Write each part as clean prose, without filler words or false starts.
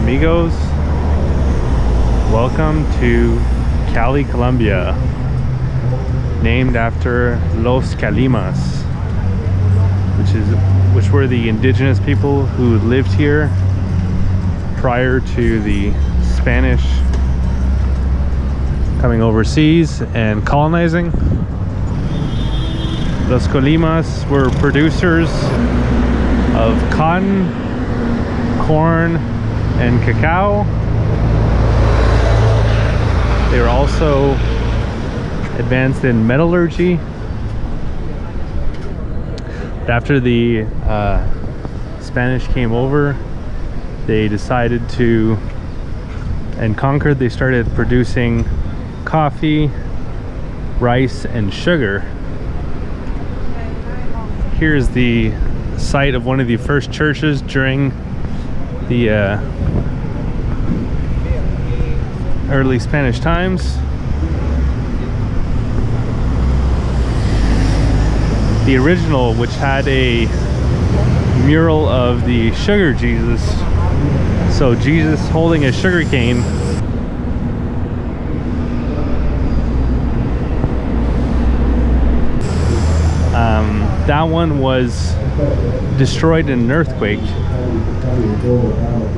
amigos. Welcome to Cali, Colombia, named after Los Calimas, which were the indigenous people who lived here prior to the Spanish coming overseas and colonizing. Los Calimas were producers of cotton, corn, and cacao. They were also advanced in metallurgy. But after the Spanish came over, they decided to and conquered. They started producing coffee, rice, and sugar. Here's the site of one of the first churches during the early Spanish times. The original, which had a mural of the sugar Jesus, so Jesus holding a sugar cane. That one was destroyed in an earthquake,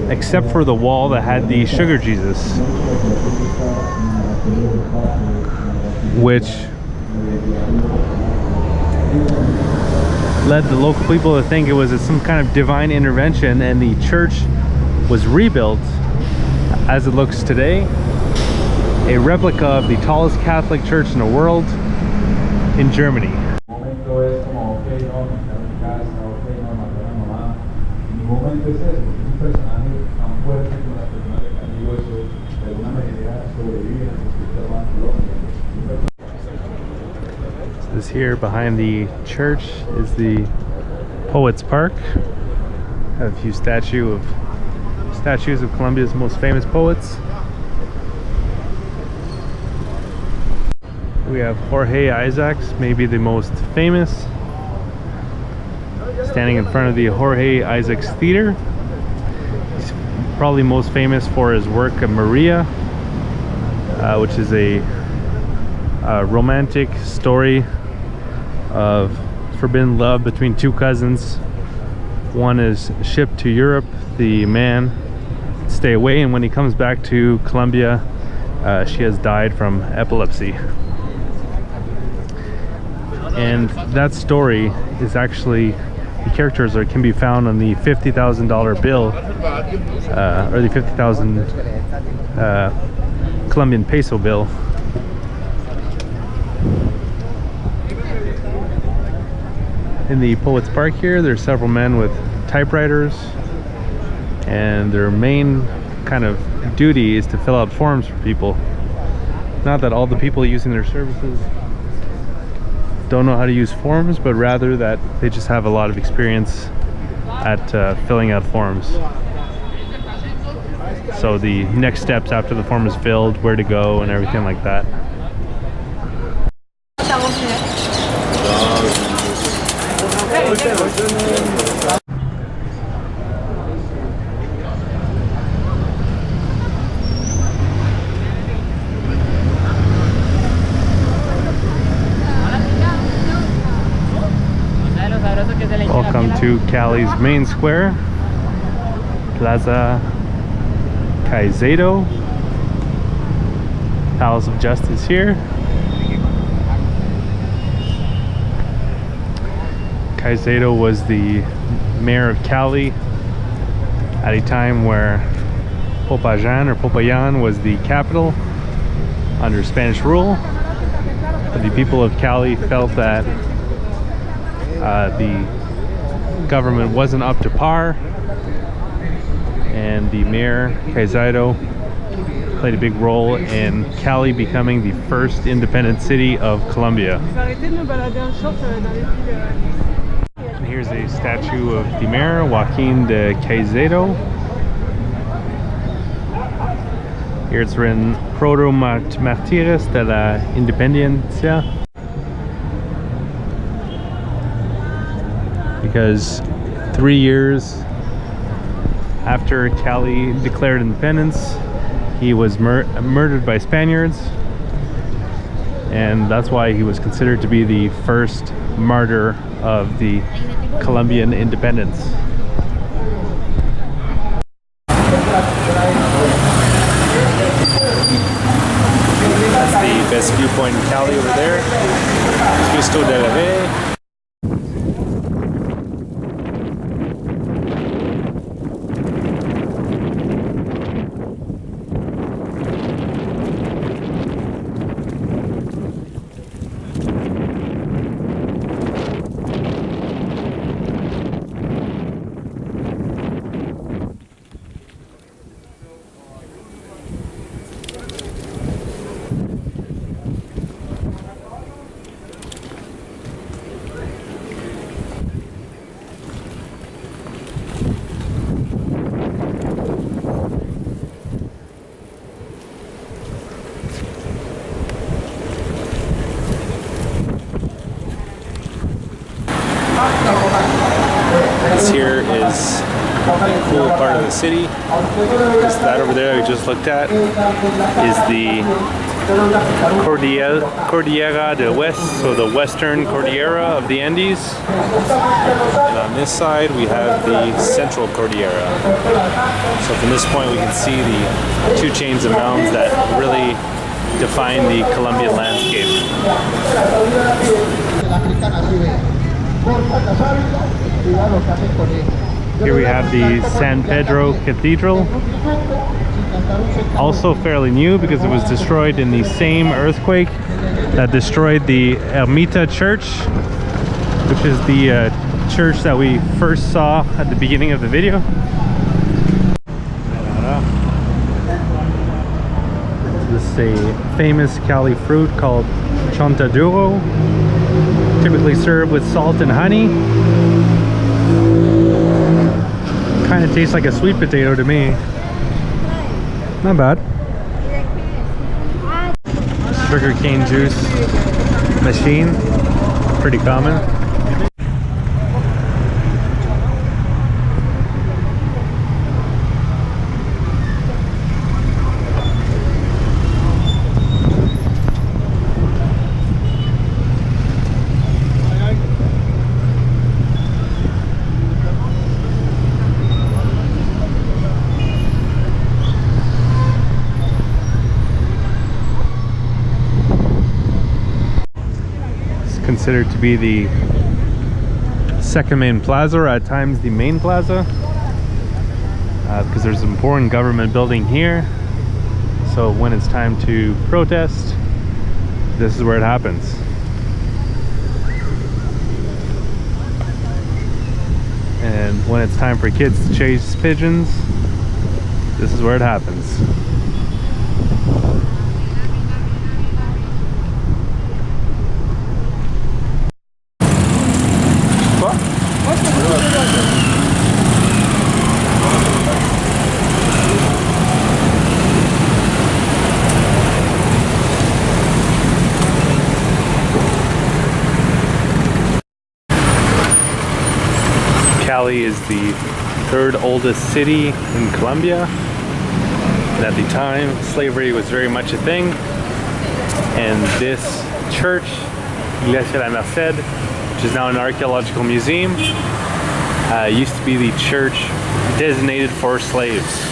except for the wall that had the sugar Jesus, which led the local people to think it was some kind of divine intervention, and the church was rebuilt as it looks today, a replica of the tallest Catholic church in the world in Germany. This here behind the church is the Poets Park. I have a few statues of Colombia's most famous poets. We have Jorge Isaacs, maybe the most famous, standing in front of the Jorge Isaacs Theater. He's probably most famous for his work of Maria, which is a romantic story of forbidden love between two cousins. One is shipped to Europe, the man stay away, and when he comes back to Colombia, she has died from epilepsy. And that story is actually, the characters can be found on the $50,000 bill, or the 50,000 Colombian peso bill. In the Poets Park here, there's several men with typewriters, and their main kind of duty is to fill out forms for people. Not that all the people using their services don't know how to use forms, but rather that they just have a lot of experience at filling out forms. So the next steps after the form is filled, where to go, and everything like that. Welcome to Cali's main square, Plaza Caicedo. Palace of Justice here. Caicedo was the mayor of Cali at a time where Popayan was the capital under Spanish rule. But the people of Cali felt that the government wasn't up to par, and the mayor Caicedo played a big role in Cali becoming the first independent city of Colombia. And here's a statue of the mayor, Joaquin de Caicedo. Here it's written Proto Martires de la Independencia, because 3 years After Cali declared independence, he was murdered by Spaniards, and that's why he was considered to be the first martyr of the Colombian independence. That's the best viewpoint in Cali over there. Cristo de la Rey. This here is a cool part of the city. Just that over there I just looked at is the Cordillera del West, so the western Cordillera of the Andes. And on this side we have the central Cordillera. So from this point we can see the two chains of mountains that really define the Colombian landscape. Here we have the San Pedro Cathedral, also fairly new because it was destroyed in the same earthquake that destroyed the Ermita Church, which is the church that we first saw at the beginning of the video. This is a famous Cali fruit called chontaduro, typically served with salt and honey. Kind of tastes like a sweet potato to me. Not bad. Sugar cane juice machine, pretty common. Considered to be the second main plaza, or at times the main plaza, because there's an important government building here. So when it's time to protest, this is where it happens. And when it's time for kids to chase pigeons, this is where it happens. Cali is the third oldest city in Colombia, and at the time slavery was very much a thing, and this church, Iglesia de la Merced, which is now an archaeological museum, used to be the church designated for slaves.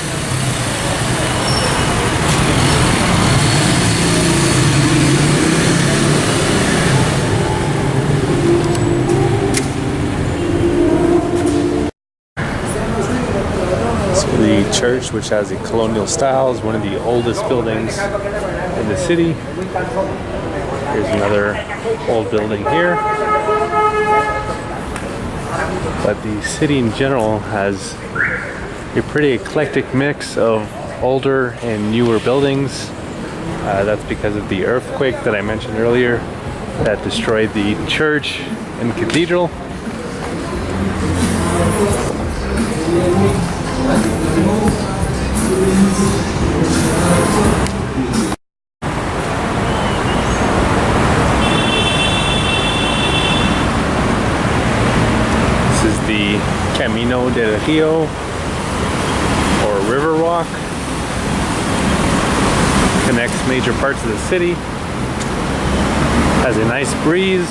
The church, which has a colonial style, is one of the oldest buildings in the city. Here's another old building here. But the city in general has a pretty eclectic mix of older and newer buildings. That's because of the earthquake that I mentioned earlier that destroyed the church and cathedral. This is the Camino del Rio, connects major parts of the city. Has a nice breeze.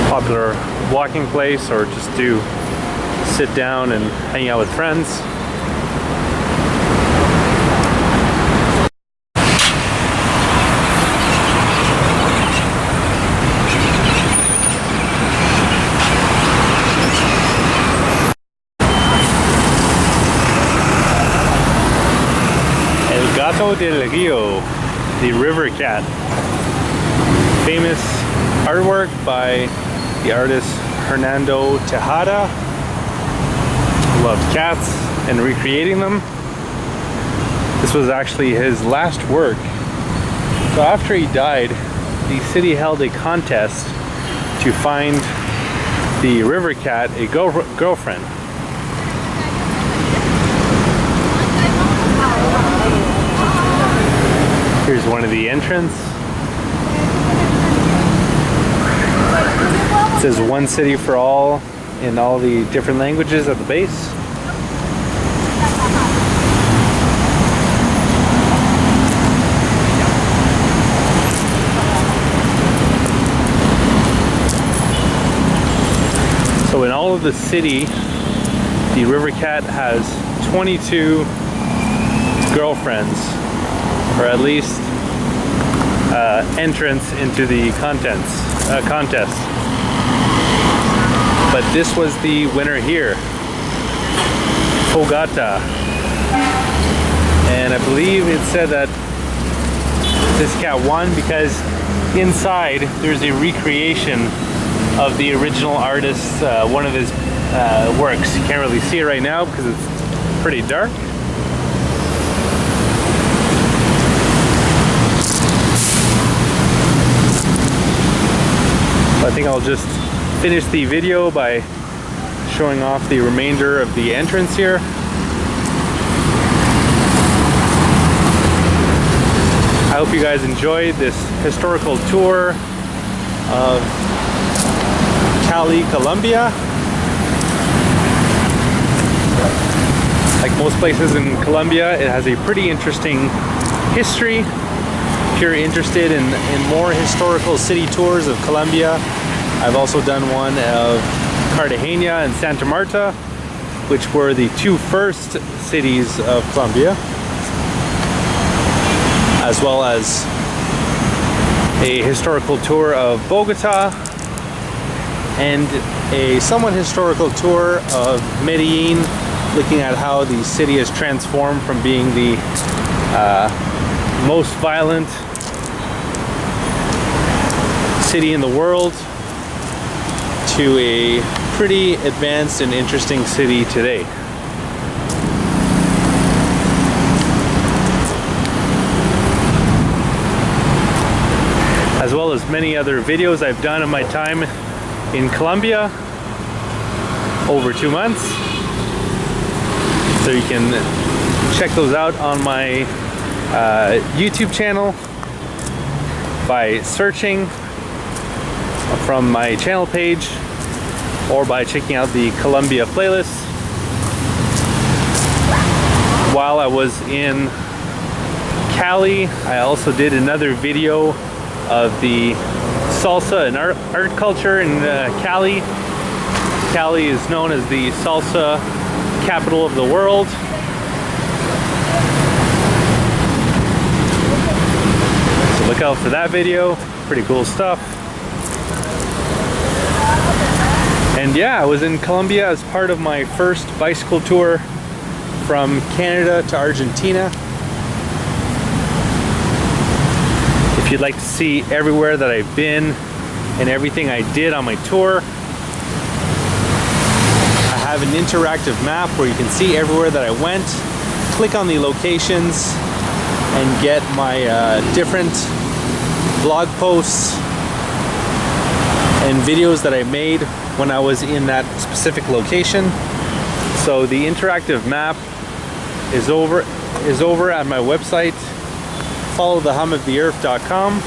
Popular walking place, or just to sit down and hang out with friends. El Gato del Rio, the river cat. Famous artwork by the artist Hernando Tejada, who loved cats and recreating them. This was actually his last work. So after he died, the city held a contest to find the river cat a girlfriend. Here's one of the entrance. It says one city for all in all the different languages at the base. So in all of the city, the river cat has 22 girlfriends, or at least entrance into the contest. But this was the winner here, Fogata. And I believe it said that this cat won because inside there's a recreation of the original artist's, one of his works. You can't really see it right now because it's pretty dark. I think I'll just finish the video by showing off the remainder of the entrance here. I hope you guys enjoyed this historical tour of Cali, Colombia. Like most places in Colombia, it has a pretty interesting history. If you're interested in more historical city tours of Colombia, I've also done one of Cartagena and Santa Marta, which were the two first cities of Colombia, as well as a historical tour of Bogota and a somewhat historical tour of Medellin, looking at how the city has transformed from being the most violent city in the world to a pretty advanced and interesting city today. As well as many other videos I've done in my time in Colombia over 2 months. So you can check those out on my YouTube channel by searching from my channel page or by checking out the Colombia playlist. While I was in Cali, I also did another video of the salsa and art culture in Cali. Cali is known as the salsa capital of the world. So look out for that video, pretty cool stuff. And yeah, I was in Colombia as part of my first bicycle tour from Canada to Argentina. If you'd like to see everywhere that I've been and everything I did on my tour, I have an interactive map where you can see everywhere that I went. Click on the locations and get my different blog posts and videos that I made when I was in that specific location. So the interactive map is over at my website, followthehumoftheearth.com.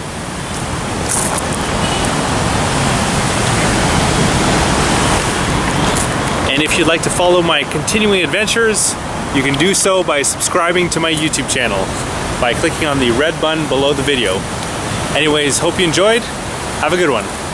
And if you'd like to follow my continuing adventures, you can do so by subscribing to my YouTube channel. by clicking on the red button below the video. Anyways, hope you enjoyed. Have a good one.